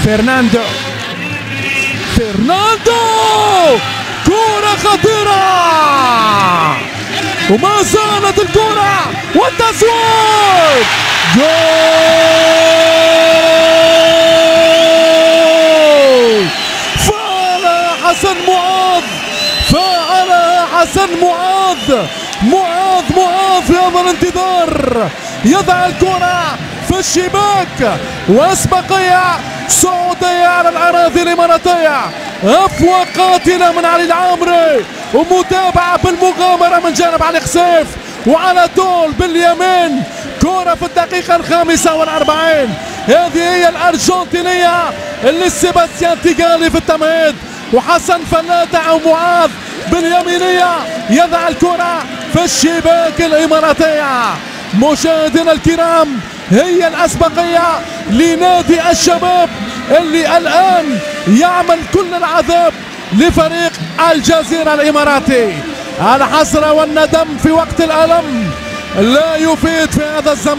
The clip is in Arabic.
فرناندو كرة خطيرة وما زالت الكرة والتصويب جول. فعل حسن معاذ في هذا الانتظار يضع الكرة في الشباك، واسبقية سعودية على الأراضي الإماراتية. عفوة قاتلة من علي العامري ومتابعة بالمغامرة من جانب علي خسيف، وعلى طول باليمين كرة في الدقيقة 45. هذه هي الأرجنتينية اللي سيباستيان تيغالي في التمهيد، وحسن فلاتة أو معاذ باليمينية يضع الكرة في الشباك الإماراتية. مشاهدينا الكرام، هي الأسبقية لنادي الشباب اللي الآن يعمل كل العذاب لفريق الجزيرة الإماراتي. الحسرة والندم في وقت الألم لا يفيد في هذا الزمان.